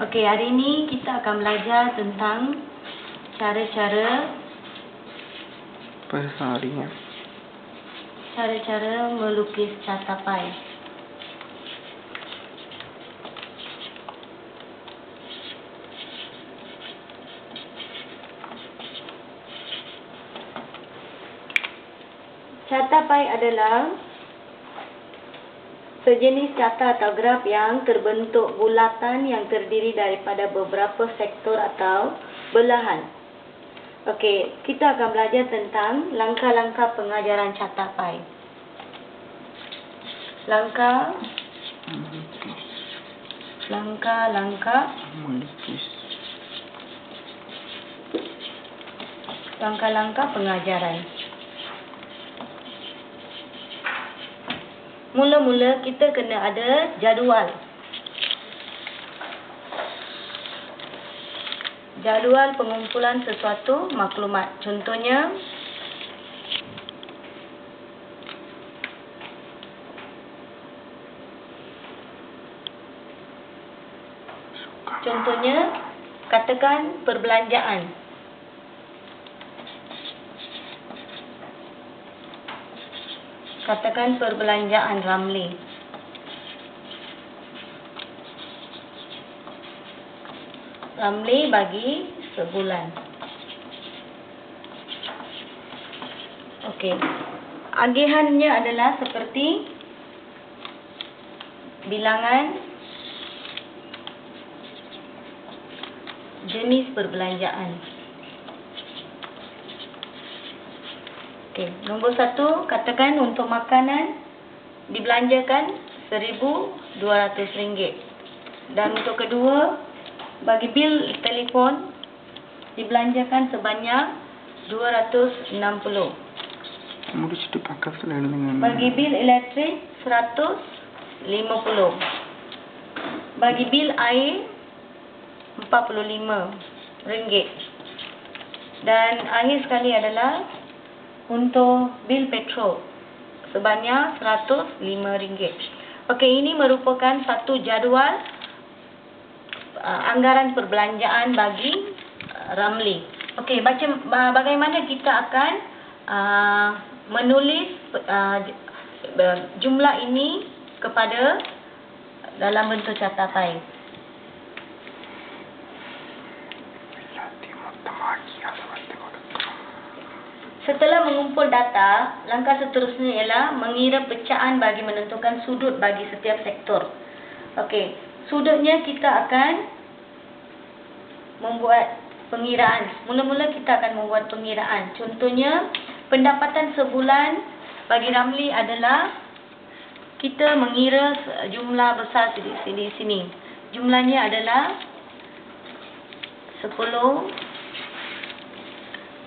Okey, hari ini kita akan belajar tentang cara-cara perseharian. Cara-cara melukis catapai. Catapai adalah sejenis carta atau graf yang terbentuk bulatan yang terdiri daripada beberapa sektor atau belahan. Okey, kita akan belajar tentang langkah-langkah pengajaran catapai. Langkah-langkah Melukis. langkah-langkah pengajaran. Mula-mula kita kena ada jadual. Jadual pengumpulan sesuatu maklumat. Contohnya, katakan perbelanjaan. Katakan perbelanjaan Ramli. Ramli bagi sebulan. Okey. Agihannya adalah seperti bilangan jenis perbelanjaan. Okey, nombor 1, katakan untuk makanan dibelanjakan RM1,200. Dan untuk kedua, bagi bil telefon dibelanjakan sebanyak RM260. Bagi bil elektrik RM150. Bagi bil air RM45. Dan akhir sekali adalah untuk bil petrol sebanyak RM105. Okey, ini merupakan satu jadual anggaran perbelanjaan bagi Ramli. Okey, bagaimana kita akan menulis jumlah ini kepada dalam bentuk catapai. Setelah mengumpul data, langkah seterusnya ialah mengira pecahan bagi menentukan sudut bagi setiap sektor. Okey, sudutnya kita akan membuat pengiraan. Mula-mula kita akan membuat pengiraan. Contohnya, pendapatan sebulan bagi Ramli adalah kita mengira jumlah besar di sini. Jumlahnya adalah 10,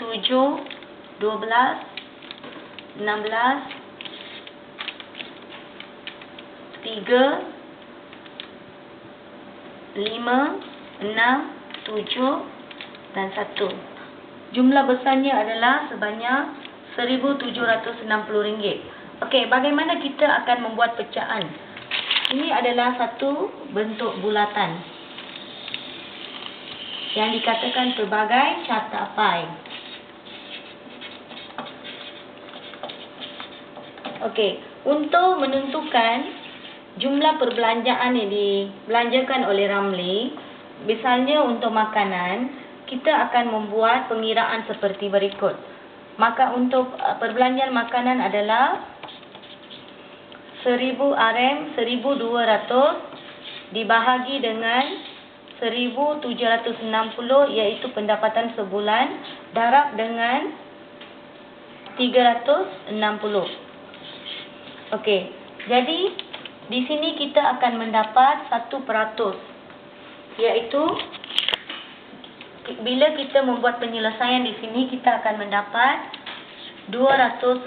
7, 12, 16, 3, 5, 6, 7 dan 1. Jumlah besarnya adalah sebanyak RM1,760. Okey, bagaimana kita akan membuat pecahan? Ini adalah satu bentuk bulatan yang dikatakan sebagai catapai. Okey, untuk menentukan jumlah perbelanjaan yang dibelanjakan oleh Ramli, misalnya untuk makanan, kita akan membuat pengiraan seperti berikut. Maka untuk perbelanjaan makanan adalah 1000 RM1,200 dibahagi dengan 1760, iaitu pendapatan sebulan, darab dengan 360. Okey, jadi di sini kita akan mendapat 1%, iaitu bila kita membuat penyelesaian di sini, kita akan mendapat 240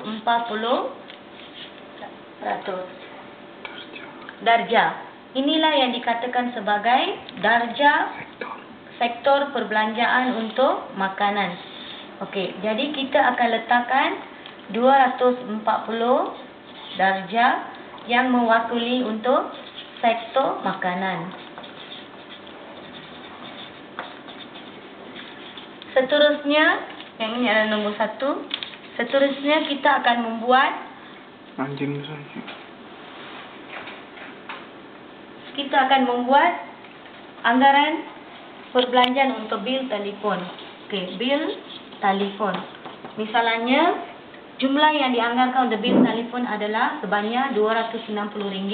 darjah. Inilah yang dikatakan sebagai darjah sektor perbelanjaan untuk makanan. Okey, jadi kita akan letakkan 240 darjah yang mewakili untuk sektor makanan. Seterusnya, yang ini adalah nombor 1. Seterusnya kita akan membuat anggaran perbelanjaan untuk bil telefon. Okey, bil telefon. Misalnya, jumlah yang dianggarkan untuk bil telefon adalah sebanyak RM260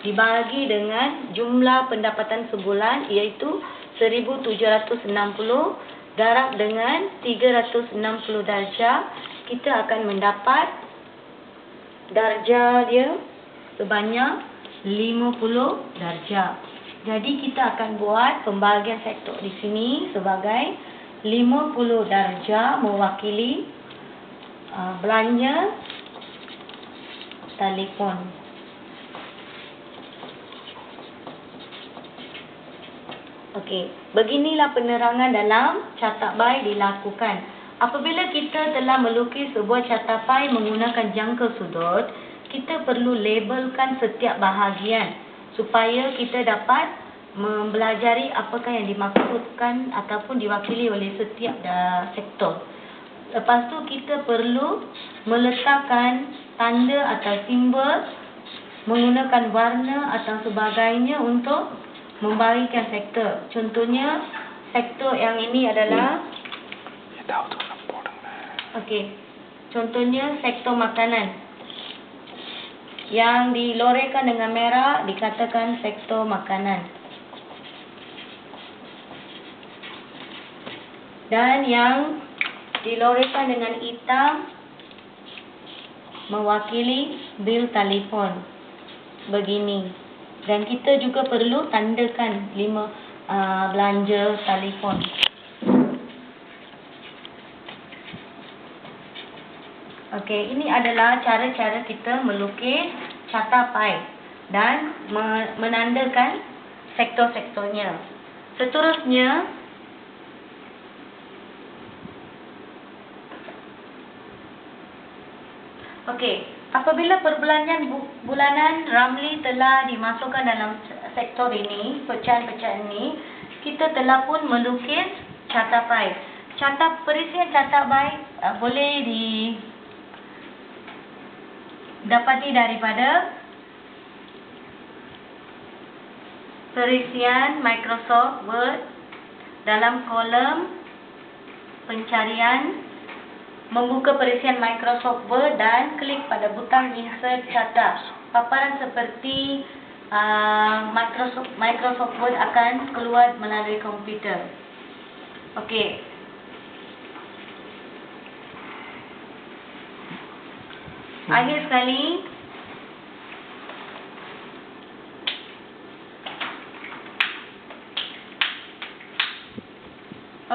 dibagi dengan jumlah pendapatan sebulan iaitu 1,760 darab dengan 360 darjah. Kita akan mendapat darjah dia sebanyak 50 darjah. Jadi kita akan buat pembahagian sektor di sini sebagai 50 darjah mewakili belanja telefon. Okey, beginilah penerangan dalam catak-bai dilakukan. Apabila kita telah melukis sebuah catak-bai menggunakan jangka sudut, kita perlu labelkan setiap bahagian supaya kita dapat mempelajari apakah yang dimaksudkan ataupun diwakili oleh setiap sektor. Lepas tu kita perlu meletakkan tanda atau simbol menggunakan warna atau sebagainya untuk membahagikan sektor. Contohnya, sektor yang ini adalah contohnya sektor makanan. Yang dilorehkan dengan merah dikatakan sektor makanan. Dan yang dilorehkan dengan hitam mewakili bil telefon. Begini. Dan kita juga perlu tandakan 5 belanja telefon. Okey, ini adalah cara-cara kita melukis catak-bai dan menandakan sektor-sektornya. Seterusnya, okey, apabila perbelanjaan bulanan Ramli telah dimasukkan dalam sektor ini, pecahan-pecahan ini, kita telah pun melukis catak-bai. Perisian catak-bai boleh didapati daripada perisian Microsoft Word dalam kolom pencarian. Membuka perisian Microsoft Word dan klik pada butang insert catak. Paparan seperti Microsoft Word akan keluar melalui komputer. Okey. Akhir sekali,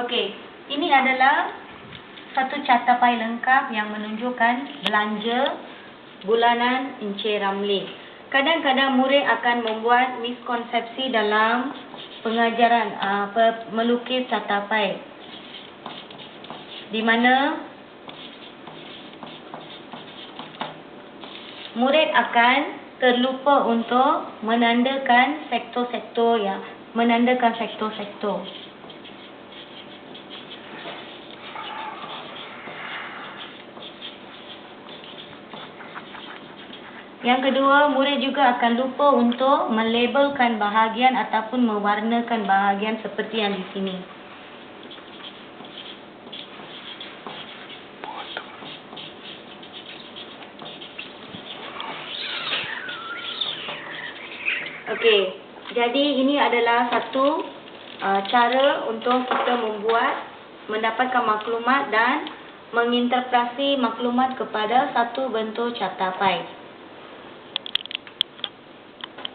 okey, ini adalah satu catak-bai lengkap yang menunjukkan belanja bulanan Encik Ramli. Kadang-kadang murid akan membuat miskonsepsi dalam pengajaran melukis catak-bai, di mana murid akan terlupa untuk menandakan sektor-sektor. Yang kedua, murid juga akan lupa untuk melabelkan bahagian ataupun mewarnakan bahagian seperti yang di sini. Okey, jadi ini adalah satu cara untuk kita mendapatkan maklumat dan menginterpretasi maklumat kepada satu bentuk catak-bai.